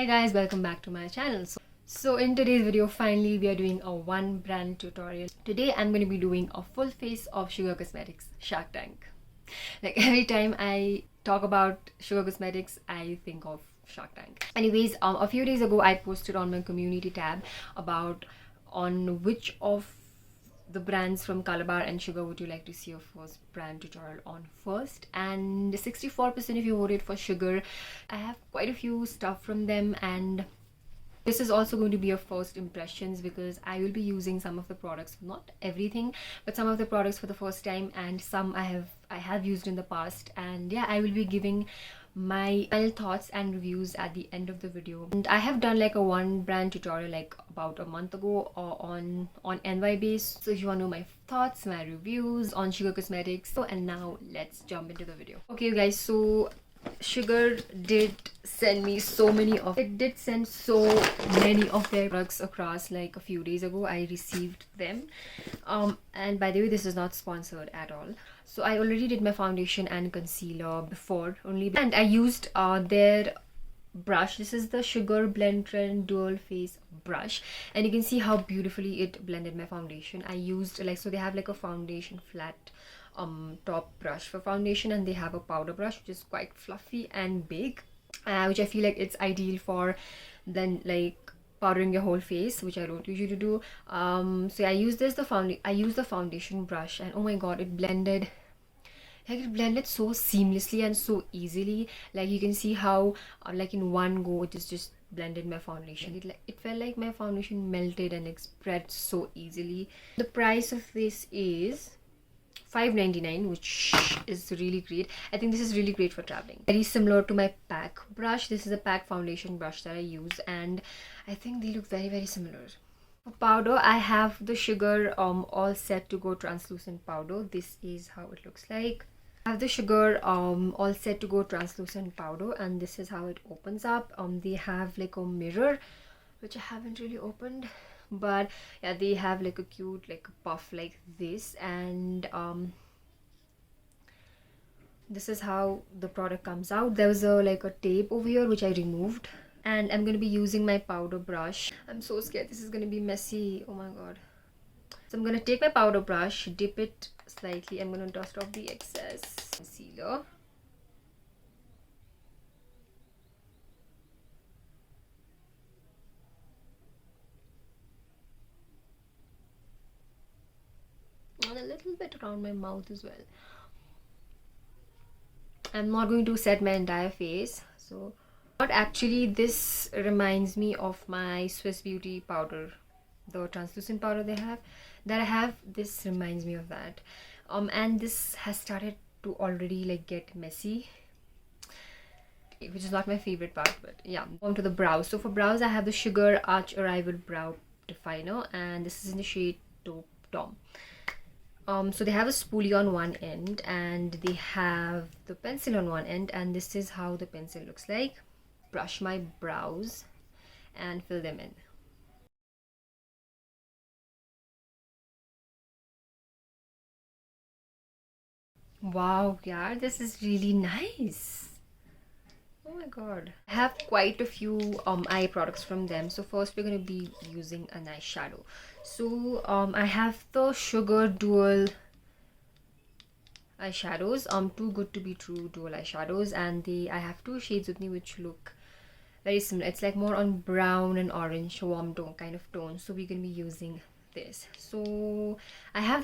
Hi guys, welcome back to my channel. So in today's video, finally we are doing a one brand tutorial. Today I'm going to be doing a full face of Sugar Cosmetics Shark Tank. Like every time I talk about Sugar Cosmetics, I think of Shark Tank. Anyways, a few days ago I posted on my community tab about on which of the brands from Calabar and Sugar would you like to see a first brand tutorial on first, and 64% of you voted for Sugar. I have quite a few stuff from them, and this is also going to be a first impressions because I will be using some of the products, not everything, but some of the products for the first time, and some I have used in the past. And yeah, I will be giving my final thoughts and reviews at the end of the video. And I have done like a one brand tutorial like about a month ago on NY base. So if you want to know my thoughts, my reviews on Sugar Cosmetics. So and now let's jump into the video. Okay you guys, so Sugar did send me so many of their products across like a few days ago. I received them, and by the way, this is not sponsored at all. So I already did my foundation and concealer before only, and I used their brush. This is the Sugar Blend Trend Dual Face brush, and you can see how beautifully it blended my foundation. I used like, so they have like a foundation flat top brush for foundation, and they have a powder brush which is quite fluffy and big, which I feel like it's ideal for then like powdering your whole face, which I don't usually do. So yeah, I use the foundation brush, and oh my god, it blended so seamlessly and so easily. Like you can see how like in one go it is just blended my foundation. It felt like my foundation melted and it spread so easily. The price of this is $5.99, which is really great. I think this is really great for traveling. Very similar to my pack brush. This is a pack foundation brush that I use, and I think they look very similar. For powder, I have the Sugar all set to go translucent powder. This is how it looks like. I have the Sugar all set to go translucent powder, and this is how it opens up. They have like a mirror, which I haven't really opened, but yeah, they have like a cute like puff like this, and this is how the product comes out. There was a like a tape over here which I removed, and I'm going to be using my powder brush. I'm so scared this is going to be messy. Oh my god. So I'm going to take my powder brush, dip it slightly. I'm going to dust off the excess concealer. And a little bit around my mouth as well. I'm not going to set my entire face. So but actually this reminds me of my Swiss Beauty powder, the translucent powder they have that I have. This reminds me of that, and this has started to already like get messy, which is not my favorite part. But yeah, on to the brows. So for brows, I have the Sugar Arch Arrival Brow Definer, and this is in the shade Taupe Tom. So they have a spoolie on one end, and they have the pencil on one end, and this is how the pencil looks like. Brush my brows and fill them in. Wow, yeah, this is really nice. Oh my god. I have quite a few eye products from them. So first we're going to be using an eyeshadow. So I have the Sugar Dual eyeshadows, Too Good to Be True dual eyeshadows, and I have two shades with me which look very similar. It's like more on brown and orange warm tone kind of tone, so we're gonna be using this. So I have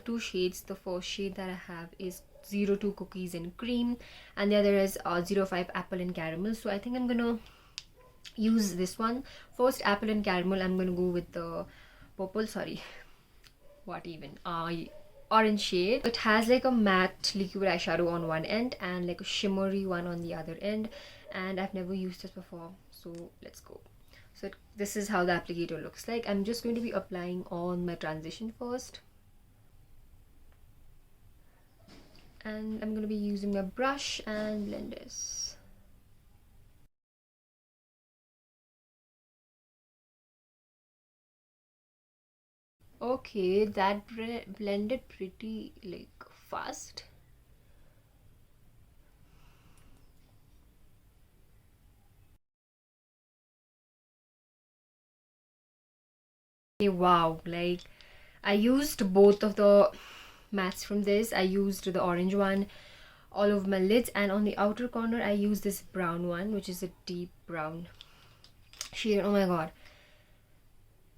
two shades. The first shade that I have is 02 Cookies and Cream, and the other is 05 Apple and Caramel. So I think I'm gonna use this one first, Apple and Caramel. I'm gonna go with the purple, sorry, what even, orange shade. It has like a matte liquid eyeshadow on one end and like a shimmery one on the other end, and I've never used this before, so let's go. So this is how the applicator looks like. I'm just going to be applying on my transition first, and I'm going to be using my brush and blend this. Okay, that blended pretty like fast. Wow, like I used both of the mattes from this. I used the orange one all over my lids, and on the outer corner I used this brown one, which is a deep brown shade. Oh my god,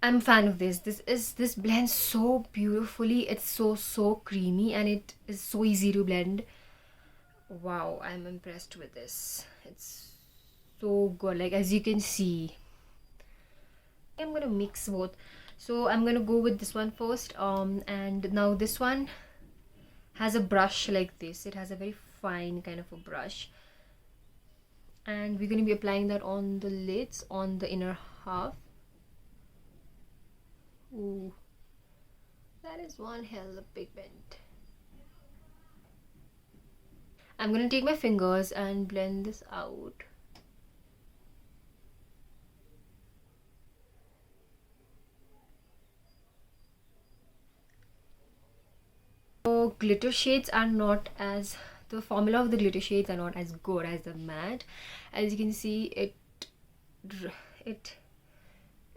I'm a fan of this. This blends so beautifully. It's so creamy and it is so easy to blend. Wow, I'm impressed with this. It's so good. Like as you can see, I'm gonna mix both. So I'm gonna go with this one first. And now this one has a brush like this. It has a very fine kind of a brush, and we're gonna be applying that on the lids, on the inner half. Ooh, that is one hell of pigment. I'm gonna take my fingers and blend this out. So glitter shades are not as, the formula of the glitter shades are not as good as the matte. As you can see, it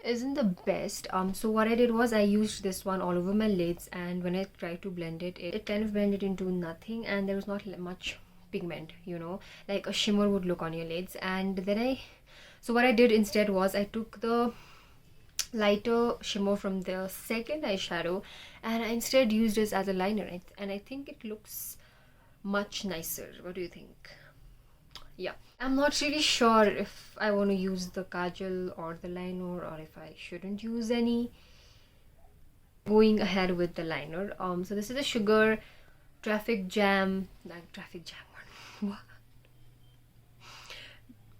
isn't the best. So what I did was I used this one all over my lids, and when I tried to blend it, it kind of blended into nothing, and there was not much pigment, you know, like a shimmer would look on your lids. And then so what I did instead was I took the lighter shimmer from the second eyeshadow and I instead used this as a liner, and I think it looks much nicer. What do you think? Yeah, I'm not really sure if I want to use the kajal or the liner, or if I shouldn't use any. Going ahead with the liner. So this is a sugar traffic jam, like traffic jam one.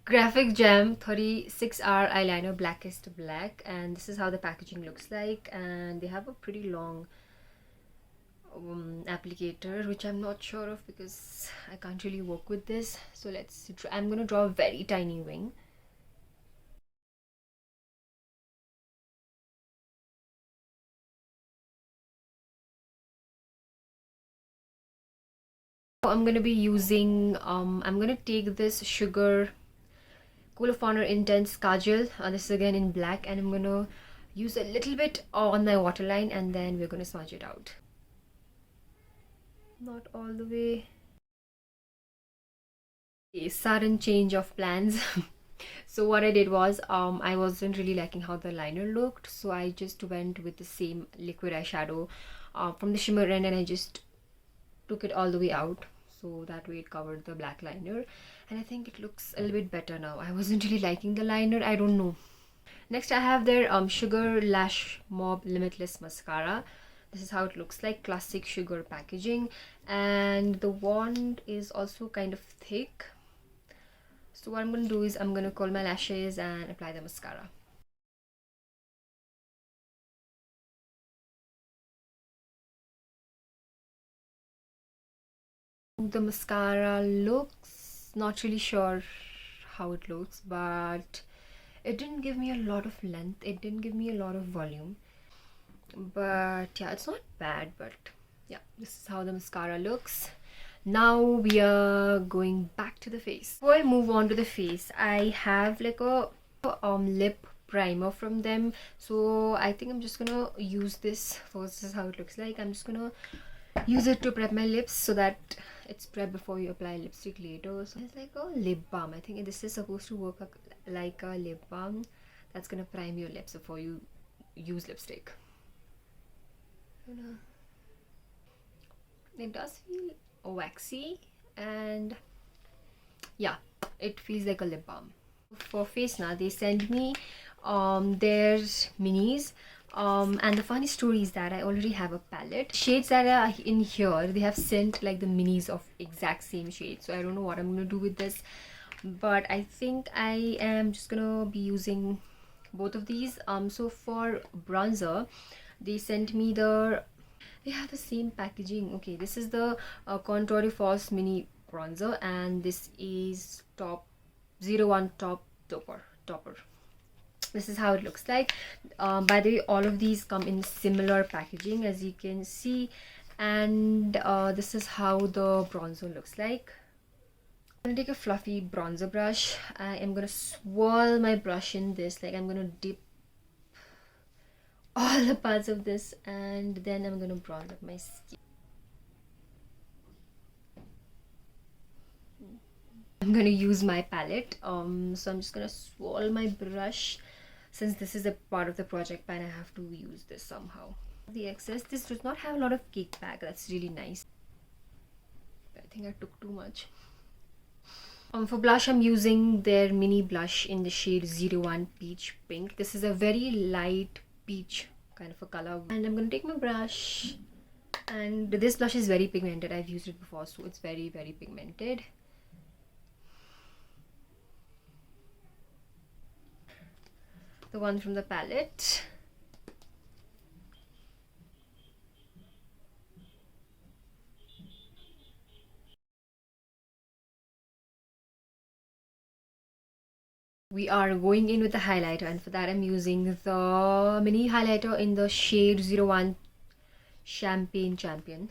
Graphic Jam 36-hour eyeliner, blackest black, and this is how the packaging looks like. And they have a pretty long applicator, which I'm not sure of because I can't really work with this. So let's I'm gonna draw a very tiny wing. I'm gonna be using I'm gonna take this sugar Kohl Intense Kajal. This is again in black, and I'm gonna use a little bit on my waterline, and then we're gonna smudge it out. Not all the way. A sudden change of plans. So what I did was I wasn't really liking how the liner looked, so I just went with the same liquid eyeshadow from the shimmer end, and I just took it all the way out, so that way it covered the black liner, and I think it looks a little bit better now. I wasn't really liking the liner, I don't know. Next I have their Sugar Lash Mob Limitless Mascara. This is how it looks like, classic sugar packaging, and the wand is also kind of thick. So what I'm going to do is I'm going to curl my lashes and apply the mascara. The mascara looks, not really sure how it looks, but it didn't give me a lot of length, it didn't give me a lot of volume, but yeah, it's not bad. But yeah, this is how the mascara looks. Now we are going back to the face. Before I move on to the face, I have like a lip primer from them, so I think I'm just gonna use this first. This is how it looks like. I'm just gonna use it to prep my lips so that it's prepped before you apply lipstick later. So it's like a lip balm. I think this is supposed to work like a lip balm that's gonna prime your lips before you use lipstick. It does feel waxy, and yeah, it feels like a lip balm. For face now, they sent me their minis, and the funny story is that I already have a palette. Shades that are in here, they have sent like the minis of exact same shade, so I don't know what I'm gonna do with this, but I think I am just gonna be using both of these. So for bronzer, they sent me they have the same packaging. Okay, this is the Contour de Force mini bronzer, and this is top 01 top topper. This is how it looks like. By the way, all of these come in similar packaging, as you can see, and this is how the bronzer looks like. I'm gonna take a fluffy bronzer brush. I am gonna swirl my brush in this, like I'm gonna dip all the parts of this, and then I'm gonna bronze up my skin. I'm gonna use my palette. So I'm just gonna swirl my brush. Since this is a part of the project pan, I have to use this somehow. The excess, this does not have a lot of cake back. That's really nice. I think I took too much. For blush, I'm using their mini blush in the shade 01 Peach Pink. This is a very light peach kind of a color. And I'm gonna take my brush, and this blush is very pigmented. I've used it before, so it's very, very pigmented. The one from the palette. We are going in with the highlighter, and for that I'm using the mini highlighter in the shade 01 Champagne Champion.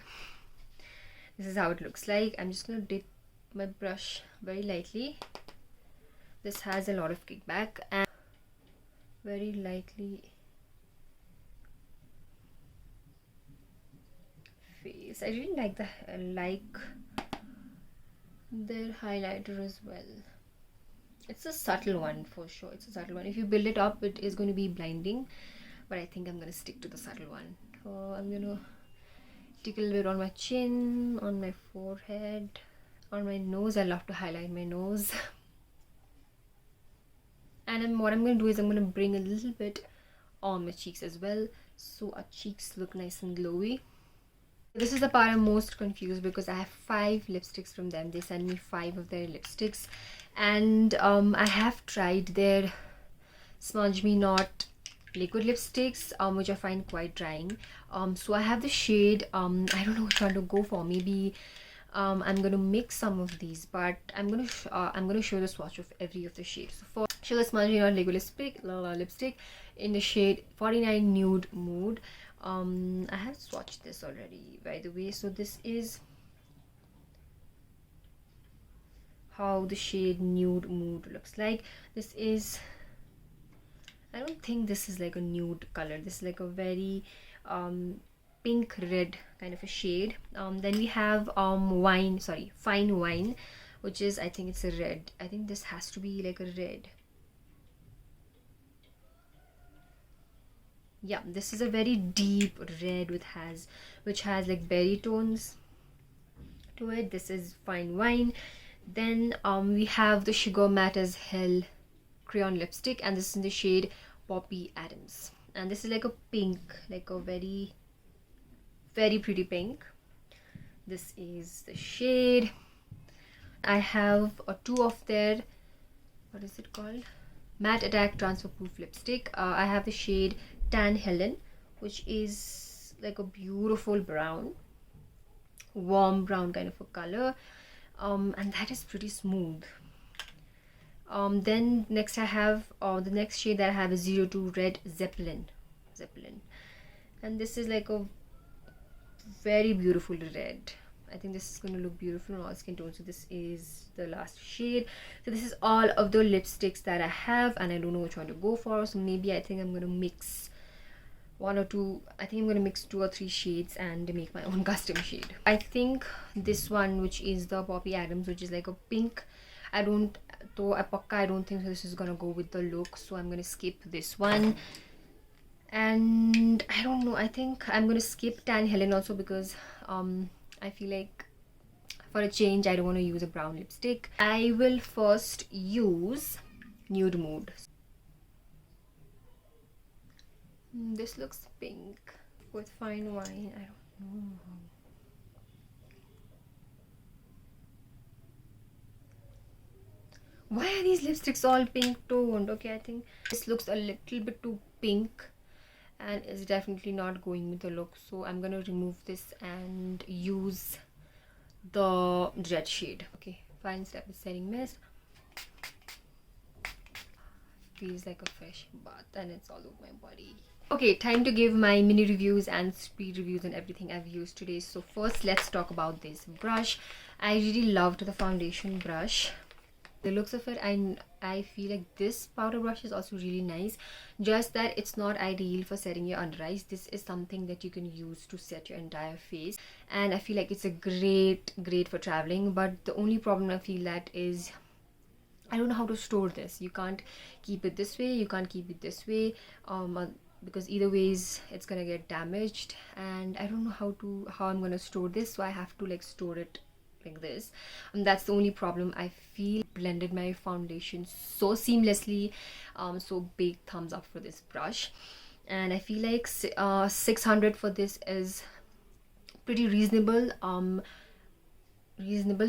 This is how it looks like. I'm just gonna dip my brush very lightly. This has a lot of kickback, and very lightly face. I really like their highlighter as well. It's a subtle one for sure. It's a subtle one. If you build it up, it is going to be blinding, but I think I'm going to stick to the subtle one. So I'm going to take a little bit on my chin, on my forehead, on my nose. I love to highlight my nose. And what I'm going to do is I'm going to bring a little bit on my cheeks as well, so our cheeks look nice and glowy. This is the part I'm most confused, because I have 5 lipsticks from them. They send me 5 of their lipsticks, and I have tried their Smudge Me Not liquid lipsticks, which I find quite drying. So I have the shade, I don't know which one to go for. Maybe I'm gonna mix some of these, but I'm gonna show the swatch of every of the shades. So for Sugar Smudge Me Not liquid lipstick in the shade 49 Nude Mood. I have swatched this already, by the way. So this is how the shade Nude Mood looks like. This is, I don't think this is like a nude color. This is like a very pink red kind of a shade. Then we have Fine Wine, which is, I think it's a red. I think this has to be like a red. Yeah, this is a very deep red which has like berry tones to it. This is Fine Wine. Then we have the Sugar Matte as Hell crayon lipstick, and this is in the shade Poppy Adams, and this is like a pink, like a very, very pretty pink. This is the shade. I have 2 of their, what is it called, Matte Attack Transfer Proof lipstick. I have the shade Tan Helen, which is like a beautiful brown, warm brown kind of a color, and that is pretty smooth. Then next I have the next shade that I have is 02 Red Zeppelin, and this is like a very beautiful red. I think this is going to look beautiful on all skin tones. So this is the last shade. So this is all of the lipsticks that I have, and I don't know which one to go for. So maybe I think I'm going to mix 1 or 2. I think I'm going to mix 2 or 3 shades and make my own custom shade. I think this one, which is the Poppy Adams, which is like a pink, I don't think this is gonna go with the look, so I'm gonna skip this one. And I don't know, I think I'm gonna skip Tan Helen also, because I feel like for a change I don't want to use a brown lipstick. I will first use Nude Mood. This looks pink with Fine Wine. I don't know. Why are these lipsticks all pink toned? Okay, I think this looks a little bit too pink and is definitely not going with the look. So I'm gonna remove this and use the red shade. Okay, final step is setting mist. Feels like a fresh bath and it's all over my body. Okay, time to give my mini reviews and speed reviews and everything I've used today. So first, let's talk about this brush. I really loved the foundation brush. The looks of it, I feel like this powder brush is also really nice, just that it's not ideal for setting your under eyes. This is something that you can use to set your entire face, and I feel like it's a great for traveling. But the only problem I feel that is, I don't know how to store this. You can't keep it this way, you can't keep it this way, because either ways it's gonna get damaged, and I don't know how I'm gonna store this, so I have to like store it like this, and that's the only problem. I feel blended my foundation so seamlessly, so big thumbs up for this brush. And I feel like 600 for this is pretty reasonable,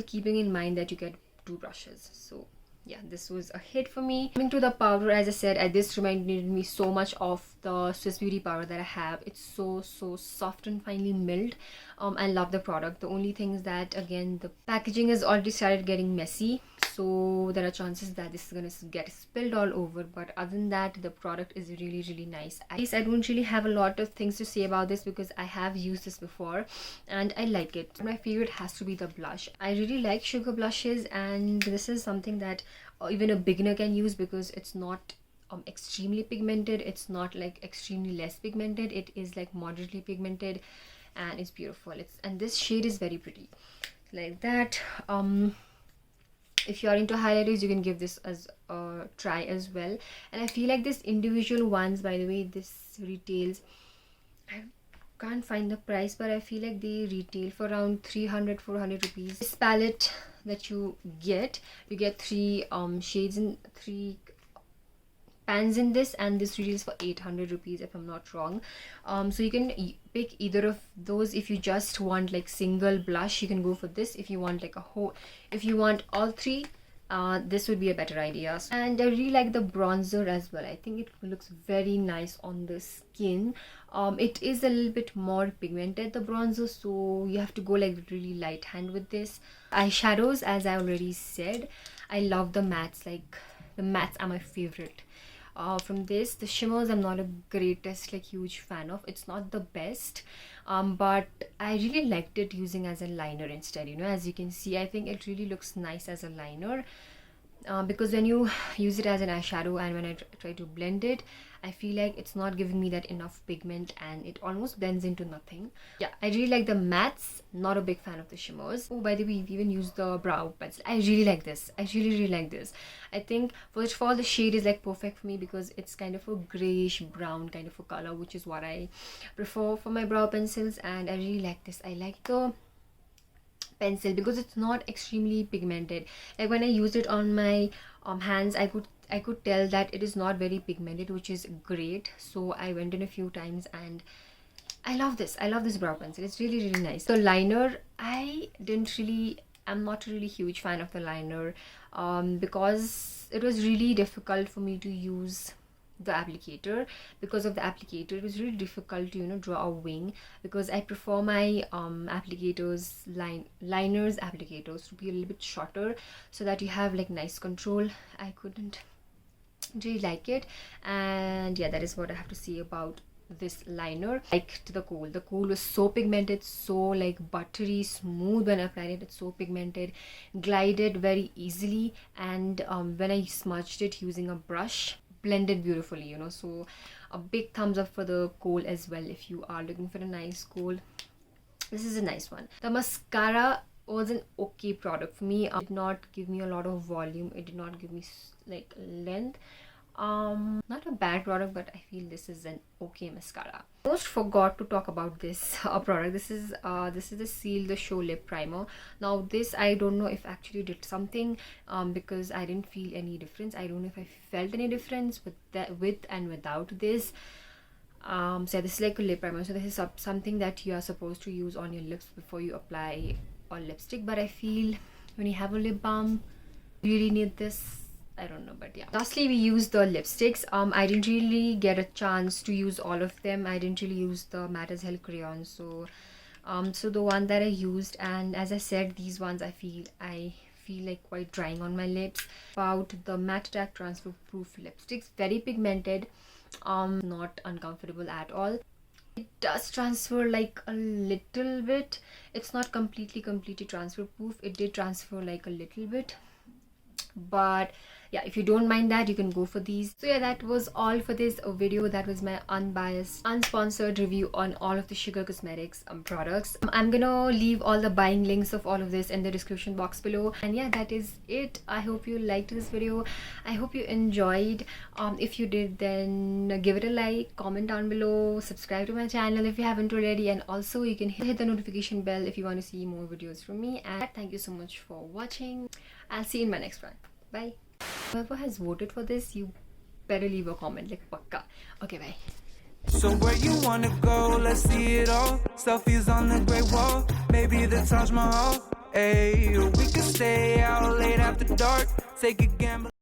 keeping in mind that you get two brushes. So yeah, this was a hit for me. Coming to the powder, as I said, this reminded me so much of the Swiss Beauty powder that I have. It's so soft and finely milled. I love the product. The only thing is that, again, the packaging has already started getting messy, so there are chances that this is gonna get spilled all over. But other than that, the product is really nice. I don't really have a lot of things to say about this because I have used this before and I like it. My favorite has to be the blush. I really like sugar blushes, and this is something that even a beginner can use because it's not extremely pigmented, it's not like extremely less pigmented, it is like moderately pigmented, and it's beautiful. And this shade is very pretty like that. If you are into highlighters, you can give this as a try as well. And I feel like this individual ones, by the way, this retails, I can't find the price, but I feel like they retail for around 300-400 rupees. This palette that you get 3 shades in 3 pans in this, and this retails for 800 rupees if I'm not wrong. So you can pick either of those. If you just want like single blush, you can go for this. If you want like if you want all 3, this would be a better idea. And I really like the bronzer as well. I think it looks very nice on the skin. It is a little bit more pigmented, the bronzer, so you have to go like really light hand with this. Eyeshadows, as I already said, I love the mattes. Like the mattes are my favorite. From this, the shimmers I'm not a greatest like huge fan of. It's not the best, but I really liked it using as a liner instead. As you can see, I think it really looks nice as a liner, because when you use it as an eyeshadow and when I try to blend it, I feel like it's not giving me that enough pigment and it almost blends into nothing. Yeah, I really like the mattes, not a big fan of the shimmers. Oh, by the way, we've even used the brow pencil. I really like this. I really like this. I think first of all, the shade is like perfect for me because it's kind of a grayish brown kind of a color, which is what I prefer for my brow pencils, and I really like this. I like the pencil because it's not extremely pigmented. Like when I used it on my hands, I could tell that it is not very pigmented, which is great. So I went in a few times and I love this brow pencil. It's really nice. The liner, I'm not really huge fan of the liner, because it was really difficult for me to use the applicator. Because of the applicator, it was really difficult to draw a wing, because I prefer my liners applicators to be a little bit shorter so that you have like nice control. I couldn't really like it, and yeah, that is what I have to say about this liner. I liked the Kohl. The Kohl was so pigmented, so like buttery smooth. When I applied it, it's so pigmented, glided very easily, and when I smudged it using a brush, blended beautifully. So a big thumbs up for the Kohl as well. If you are looking for a nice Kohl, this is a nice one. The mascara was an okay product for me. It did not give me a lot of volume, it did not give me like length. Not a bad product, but I feel this is an okay mascara. Almost forgot to talk about this product. This is the Seal the Show lip primer. Now this, I don't know if actually did something, because I didn't feel any difference. I don't know if I felt any difference with and without this. So this is like a lip primer, so this is something that you are supposed to use on your lips before you apply a lipstick. But I feel when you have a lip balm, you really need this. I don't know, but yeah. Lastly, we used the lipsticks. I didn't really get a chance to use all of them. I didn't really use the Matte as Hell crayon, so the one that I used, and as I said, these ones I feel like quite drying on my lips. About the Matte Attack Transfer Proof lipsticks, very pigmented, not uncomfortable at all. It does transfer like a little bit. It's not completely transfer proof. It did transfer like a little bit. but yeah, if you don't mind that, you can go for these. So yeah, that was all for this video. That was my unbiased, unsponsored review on all of the Sugar Cosmetics products. I'm gonna leave all the buying links of all of this in the description box below. And yeah, that is it. I hope you liked this video. I hope you enjoyed. If you did, then give it a like, comment down below, subscribe to my channel if you haven't already, and also you can hit the notification bell if you want to see more videos from me. And thank you so much for watching. I'll see you in my next one. Bye. Whoever has voted for this, you better leave a comment, like pakka. Okay, bye. So where you wanna go? Let's see it all. Selfies on the Great Wall, maybe the Taj Mahal. Hey, we could stay out late after dark, take a gamble.